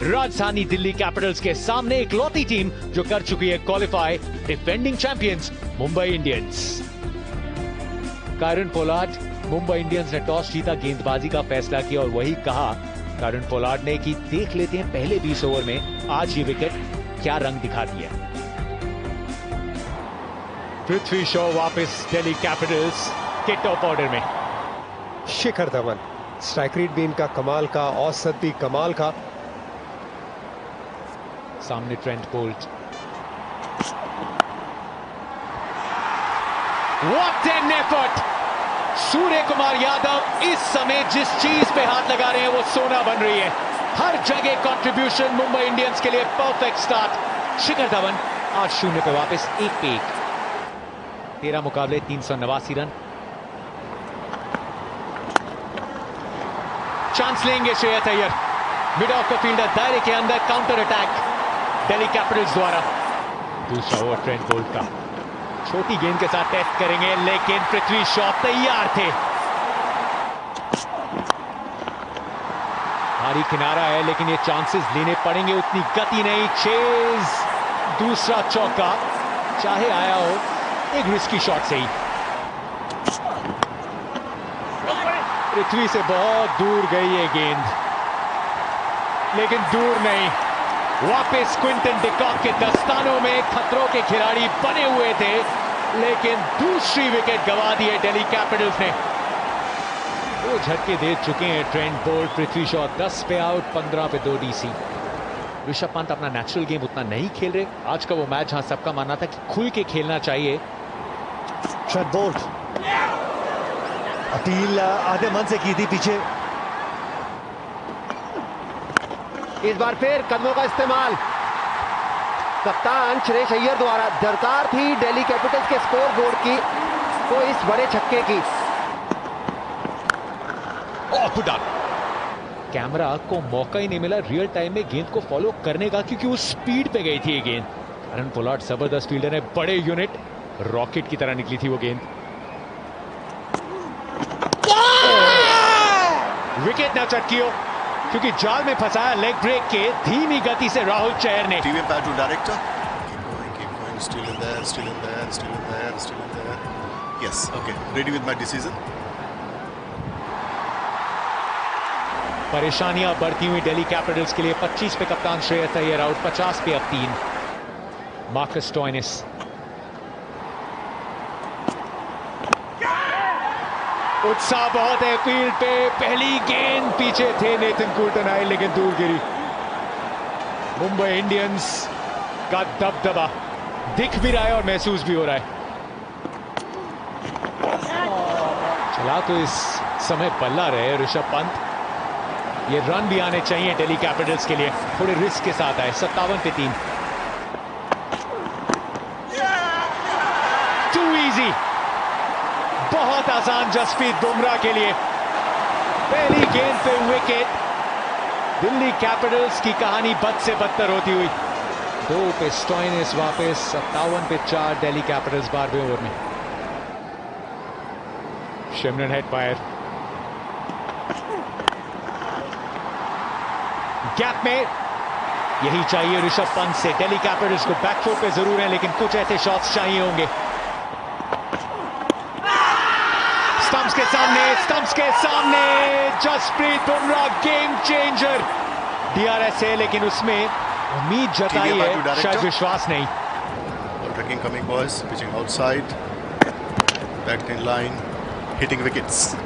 राजधानी दिल्ली कैपिटल्स के सामने इकलौती टीम जो कर चुकी है qualify, defending champions Mumbai Indians. Kieron Pollard, Mumbai Indians ने टॉस जीता, गेंदबाजी का फैसला किया और वही कहा कायरन पोलार्ड ने कि देख लेते हैं पहले 20 ओवर में आज ये विकेट क्या रंग दिखाती है। पृथ्वी शॉ वापस दिल्ली कैपिटल्स के टॉप ऑर्डर में। शिखर धवन, स्ट्राइक रेट भी इनका कमाल का, औसत भी कमाल का। सामने Trent Boult, what an effort. Surya Kumar Yadav इस समय जिस चीज पे हाथ लगा रहे हैं वो सोना बन रही है। हर जगह कंट्रीब्यूशन मुंबई इंडियंस के लिए, परफेक्ट स्टार्ट। शिखर धवन आज 0 पे वापस 1 पे 1, 13 मुकाबले 389 रन। चांस लेंगे Shreyas Iyer, mid of the fielder, दायरे के अंदर काउंटर अटैक दिल्ली कैपिटल्स द्वारा। दूसरा ओवर ट्रेंट बोल्ट का, छोटी गेंद के साथ टेस्ट करेंगे लेकिन पृथ्वी शॉ तैयार थे। भारी किनारा है लेकिन ये चांसेस लेने पड़ेंगे, उतनी गति नहीं। चेज, दूसरा चौका, चाहे आया हो एक रिस्की शॉट से ही। पृथ्वी से बहुत दूर गई ये गेंद, लेकिन दूर नहीं। वापस क्विंटन डिकॉक के दस्तानों में खतरों के खिलाड़ी बने हुए थे, लेकिन दूसरी विकेट गंवा दी है दिल्ली कैपिटल्स ने। 2 झटके दे चुके हैं ट्रेंट बोल्ट, पृथ्वी शॉ 10 पे आउट, 15 पे 2 डीसी। ऋषभ पंत अपना नेचुरल गेम उतना नहीं खेल रहे। आज का वो मैच जहां सबका मानना था कि खुल के खेलना चाहिए। ट्रेंट बोल्ट, अपील आधे मन से की थी पीछे। इस बार फिर कदमों का इस्तेमाल कप्तान श्रेयस अय्यर द्वारा। दरकार थी दिल्ली कैपिटल्स के स्कोर बोर्ड की तो इस बड़े छक्के की। कैमरा को मौका ही नहीं मिला रियल टाइम में गेंद को फॉलो करने का, क्योंकि उस स्पीड पे गई थी ये गेंद। कायरन पोलार्ड जबरदस्त फील्डर है, बड़े यूनिट, रॉकेट की तरह निकली थी वो गेंद। विकेट न चटकियो, क्योंकि जाल में फंसाया लेग ब्रेक के धीमी गति से राहुल चहर ने। TV umpire to director. Keep going, still in there, still in there, still in there, still in there. Yes, okay, ready with my decision. परेशानियां बढ़ती हुई दिल्ली कैपिटल्स के लिए। 25 पे कप्तान श्रेयस अय्यर आउट, 50 पे अब 3। मार्कस स्टोइनिस, उत्साह बहुत है फील्ड पे। पहली गेंद पीछे थे नेथन कुल्टरनाइल, लेकिन दूर गिरी। मुंबई इंडियंस का दबदबा दिख भी रहा है और महसूस भी हो रहा है। चला तो इस समय बल्ला रहे ऋषभ पंत। ये रन भी आने चाहिए दिल्ली कैपिटल्स के लिए, थोड़े रिस्क के साथ आए। 57 पे 3, टू इजी, बहुत आसान जसप्रीत बुमराह के लिए। पहली गेंद पे विकेट। दिल्ली कैपिटल्स की कहानी बद से बदतर होती हुई। 2 पे स्टोइनिस वापस, 57 पे 4 दिल्ली कैपिटल्स 12वें ओवर में। शिमरन हेड फायर, गैप में, यही चाहिए ऋषभ पंत से। दिल्ली कैपिटल्स को बैकफुट पे जरूर है, लेकिन कुछ ऐसे शॉट्स चाहिए होंगे। स्टंप्स के सामने Jasprit Bumrah, game changer. DRS है, लेकिन उसमें उम्मीद जताई है, शायद विश्वास नहीं। Tracking coming boys, pitching outside, backed in line, hitting wickets.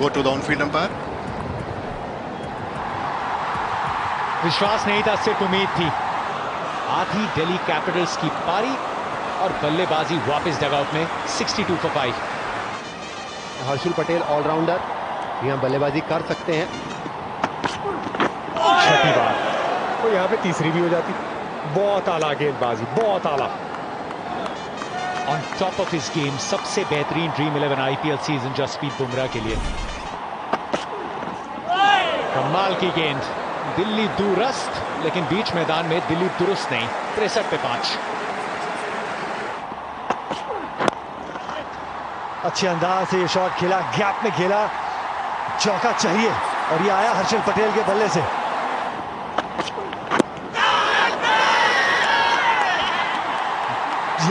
Go to the on-field umpire. विश्वास नहीं था, सिर्फ उम्मीद थी। आधी दिल्ली कैपिटल्स की पारी और बल्लेबाजी वापस डगआउट में। 62 for 5। हर्षल पटेल ऑलराउंडर, यहाँ बल्लेबाजी कर सकते हैं। छठी बार तो यहाँ पे तीसरी भी हो जाती। बहुत आला गेंदबाजी, बहुत आला। On top of his game, सबसे बेहतरीन dream 11 IPL season Jasprit Bumrah के लिए। कमाल की गेंद, दिल्ली दूरस्त, लेकिन बीच मैदान में दिल्ली दुरुस्त नहीं। 63 पे 5। अच्छे अंदाज से ये शॉट खेला, गैप में खेला, चौका चाहिए और ये आया हर्षल पटेल के बल्ले से।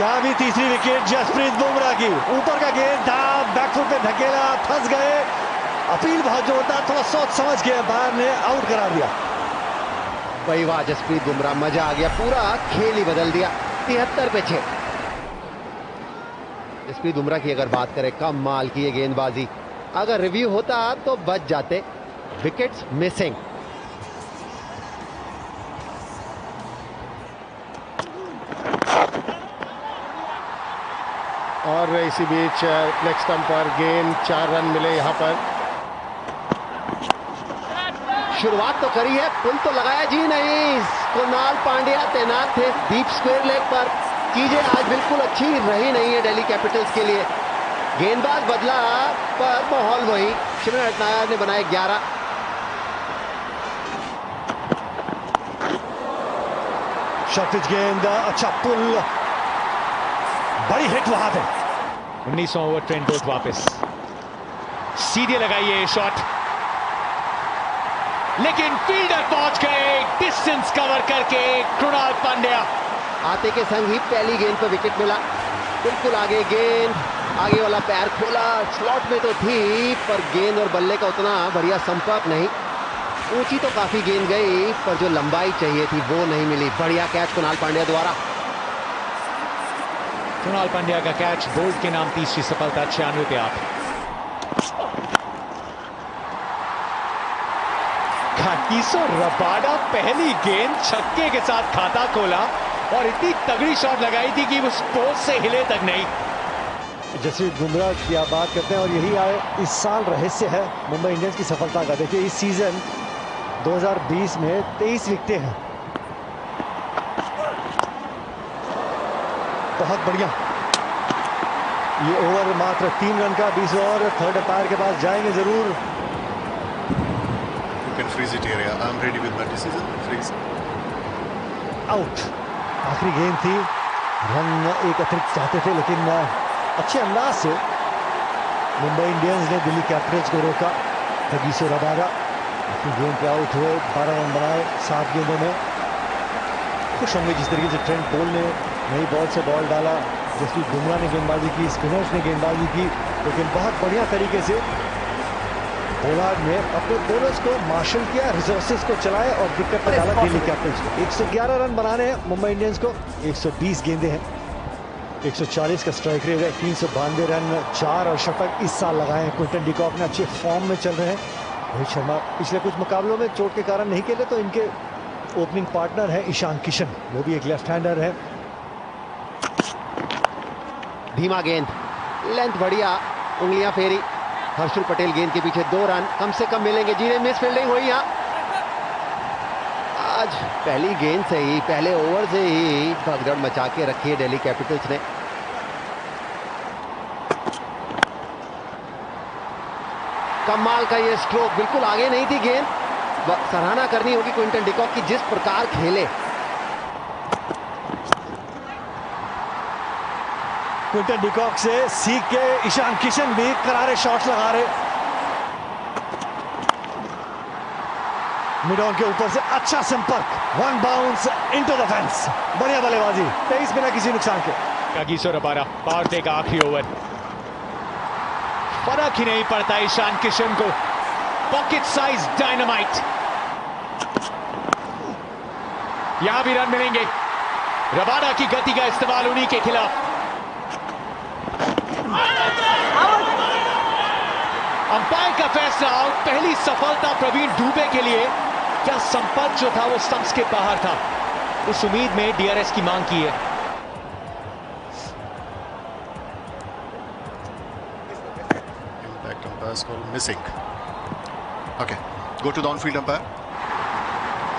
यहाँ भी तीसरी विकेट जसप्रीत बुमराह की। ऊपर का गेंद था, बैकफुट पे धकेला, फंस गए। अपील बहुत जोरदार, थोड़ा सोच समझ के बाहर ने आउट करार दिया। भाई वाह, जसप्रीत बुमराह, मजा आ गया, पूरा खेल ही बदल दिया। 73 पे 6। जसप्रीत बुमराह की अगर बात करें, कमाल की ये गेंदबाजी। अगर रिव्यू होता तो बच जाते। Wickets missing. और इसी बीच नेक्स्ट स्टंप पर गेंद, 4 रन मिले यहां पर। शुरुआत तो करी है, पुल तो लगाया जी नहीं। कुणाल पांड्या तैनात थे डीप स्क्वायर लेग पर। चीजें आज बिल्कुल अच्छी रही नहीं है दिल्ली कैपिटल्स के लिए। गेंदबाज बदला पर माहौल वही। शिवन हटनायर ने बनाए 11। शॉर्टेज गेंद, अच्छा पुल, बड़ी हिट वहां पे। 19वां ओवर, ट्रेंट बोल्ट वापस, सीधे लगाइए शॉट, लेकिन फील्डर पहुंच गए डिस्टेंस कवर करके। कृणाल पांड्या आते के संग ही पहली गेंद पर विकेट मिला। बिल्कुल आगे गेंद, आगे वाला पैर खोला, स्लॉट में तो थी पर गेंद और बल्ले का उतना बढ़िया संपर्क नहीं। ऊंची तो काफी गेंद गई पर जो लंबाई चाहिए थी वो नहीं मिली। बढ़िया कैच कुणाल पांड्या द्वारा। कृणाल पांड्या का कैच, बोल्ट के नाम तीसरी सफलता। 96 पे 8। कागिसो रबाडा पहली गेंद छक्के के साथ खाता खोला और इतनी तगड़ी शॉट लगाई थी कि उस पोस्ट से हिले तक नहीं। जसप्रीत बुमराह की आप बात करते हैं और यही आए इस साल रहस्य है मुंबई इंडियंस की सफलता का। देखिए इस सीजन 2020 में 23 विकेटें हैं। बहुत बढ़िया। ये ओवर मात्र 3 रन का, 20 ओवर थर्ड अंपायर के पास जाएंगे जरूर। You can freeze it here. Yeah, I'm ready with my decision. Freeze. Out. आखिरी गेंद थी, रन एक अतिरिक्त चाहते थे लेकिन अच्छे अंदाज से मुंबई इंडियंस ने दिल्ली कैपिटल्स को रोका। कागिसो रबाडा अपनी गेंद पे आउट हुए, 12 रन बनाए 7 गेंदों में। खुश होंगे जिस तरीके से ट्रेंट बोल्ट ने नई बॉल से बॉल डाला, जसप्रीत बुमराह ने गेंदबाजी की, स्पिनर्स ने गेंदबाजी की, लेकिन बहुत बढ़िया तरीके से पोलार्ड ने अपने बॉलर्स को मार्शल किया, रिसोर्सेज को चलाए और दिक्कत में डाला दिल्ली कैपिटल्स को। 111 रन बनाने हैं मुंबई इंडियंस को, 120 गेंदें हैं, 140 का स्ट्राइक रेट है, 392 रन, 4 और शतक इस साल लगाए हैं। क्विंटन डिकॉक ने अच्छे फॉर्म में चल रहे हैं। रोहित शर्मा पिछले कुछ मुकाबलों में चोट के कारण नहीं खेले, तो इनके ओपनिंग पार्टनर है ईशान किशन, वो भी एक लेफ्ट हैंडर है। धीमा गेंद, लेंथ बढ़िया, उंगलियां फेरी। हर्षल पटेल गेंद के पीछे 2 रन कम से कम मिलेंगे। जी ने मिस फील्डिंग हुई यहाँ। आज पहली गेंद से ही, पहले ओवर से ही भगदड़ मचा के रखी है दिल्ली कैपिटल्स ने। कमाल का ये स्ट्रोक, बिल्कुल आगे नहीं थी गेंद। सराहना करनी होगी क्विंटन डिकॉक की, जिस प्रकार खेले। क्विंटन डिकॉक से सीख के ईशान किशन भी करारे शॉट्स लगा रहे। मिड ऑन के ऊपर से अच्छा संपर्क, 1 बाउंस इनटू द फेंस। बढ़िया बल्लेबाजी, 23 बिना किसी नुकसान के। कागिसो रबाडा पावर प्ले का आखिरी ओवर, फर्क ही नहीं पड़ता ईशान किशन को। पॉकेट साइज डायनामाइट, यहां भी रन मिलेंगे। रबाडा की गति का इस्तेमाल उन्हीं के खिलाफ। अंपायर का फैसला आउट। पहली सफलता प्रवीण दुबे के लिए। क्या संपर्क जो था वो स्टंप्स के बाहर था, इस उम्मीद में डीआरएस की मांग की है। Impact umpire's call missing. Okay, go to the on-field umpire.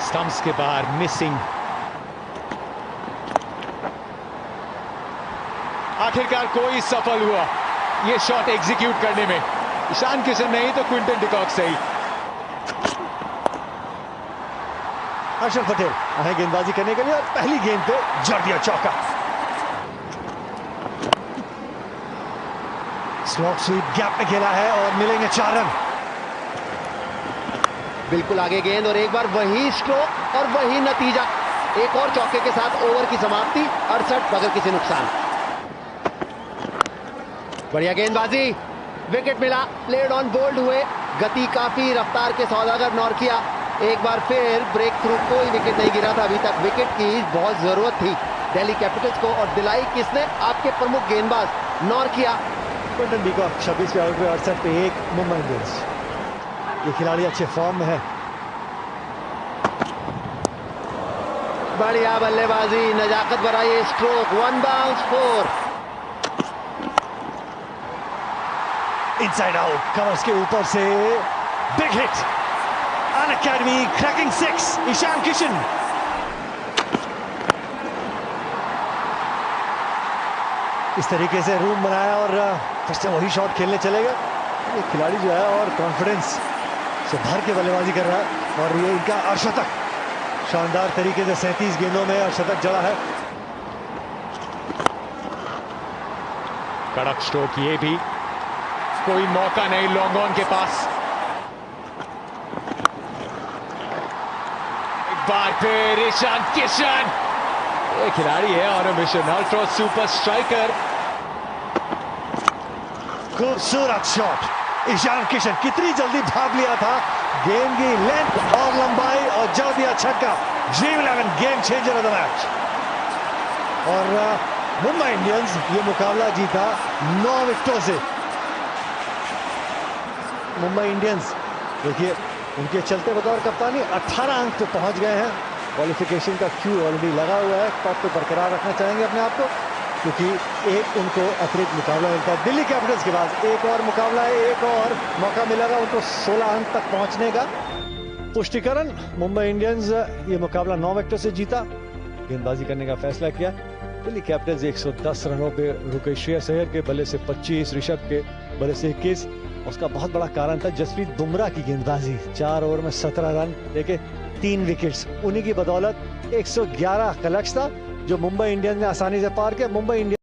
Stumps के बाहर मिसिंग। आखिरकार कोई सफल हुआ ये शॉट एग्जीक्यूट करने में। ईशान किशन नहीं तो क्विंटन डिकॉक सही। हर्षल पटेल आए गेंदबाजी करने के लिए और पहली गेंद पे जड़ दिया चौका। स्लॉट स्वीप गैप में खेला है और मिलेंगे 4 रन। बिल्कुल आगे गेंद और एक बार वही स्ट्रोक और वही नतीजा। एक और चौके के साथ ओवर की समाप्ति, 68 बगैर किसी नुकसान। बढ़िया गेंदबाजी, विकेट मिला, प्लेड ऑन बोल्ड हुए, गति काफी, रफ्तार के सौदागर नॉर्किया एक बार फिर ब्रेक थ्रू, कोई विकेट नहीं गिरा था अभी तक, विकेट की बहुत जरूरत थी दिल्ली कैपिटल्स को और दिलाई किसने? आपके प्रमुख गेंदबाज नॉर्किया। क्विंटन डी कॉक 26वें आउट पे 68 पे 1 मुंबई इंडियंस। ये खिलाड़ी अच्छे फॉर्म में है। बढ़िया बल्लेबाजी, नजाकत भरा ये stroke, 1 bounce 4। Inside out, covers के ऊपर से बिग हिट, अन अकेडमी क्रैकिंग 6, ईशान किशन। इस तरीके से रूम बनाया और फिर से वही शॉट खेलने चले गए। ये खिलाड़ी जो है और कॉन्फिडेंस से भर के बल्लेबाजी कर रहा है और ये इनका अर्धशतक शानदार तरीके से 37 गेंदों में अर्धशतक जड़ा है। कड़क स्ट्रोक, ये भी कोई मौका नहीं लॉन्ग ऑन के पास। एक बार फिर ईशान किशन, ये खिलाड़ी है और मिशन अल्ट्रा सुपर स्ट्राइकर। खूबसूरत शॉट, ईशान किशन कितनी जल्दी भाग लिया था, गेम की लेंथ और लंबाई और जड़ दिया छक्का। Dream 11 game changer of the match. और मुंबई इंडियंस ये मुकाबला जीता 9 विकेटों से। मुंबई इंडियंस देखिए उनके चलते बतौर कप्तानी 18 अंक पे पहुंच गए हैं। क्वालिफिकेशन का क्यू ऑलरेडी लगा हुआ है, टॉप पे बरकरार रखना चाहेंगे अपने आप को, क्योंकि एक उनको अतिरिक्त मुकाबला मिलता है। दिल्ली कैपिटल्स के बाद एक और मुकाबला है, एक और मौका मिलेगा उनको 16 अंक तक पहुंचने का। पुष्टिकरण, मुंबई इंडियंस ये मुकाबला 9 विकेटों से जीता, गेंदबाजी करने का फैसला किया। दिल्ली कैपिटल्स 110 रनों पे रुके, श्रेयस अय्यर के बल्ले से 25, ऋषभ के बल्ले से 21। उसका बहुत बड़ा कारण था जसप्रीत बुमराह की गेंदबाजी, 4 ओवर में 17 रन देके 3 विकेट्स, उन्हीं की बदौलत 111 का लक्ष्य था जो मुंबई इंडियंस ने आसानी से पार किया। मुंबई इंडियंस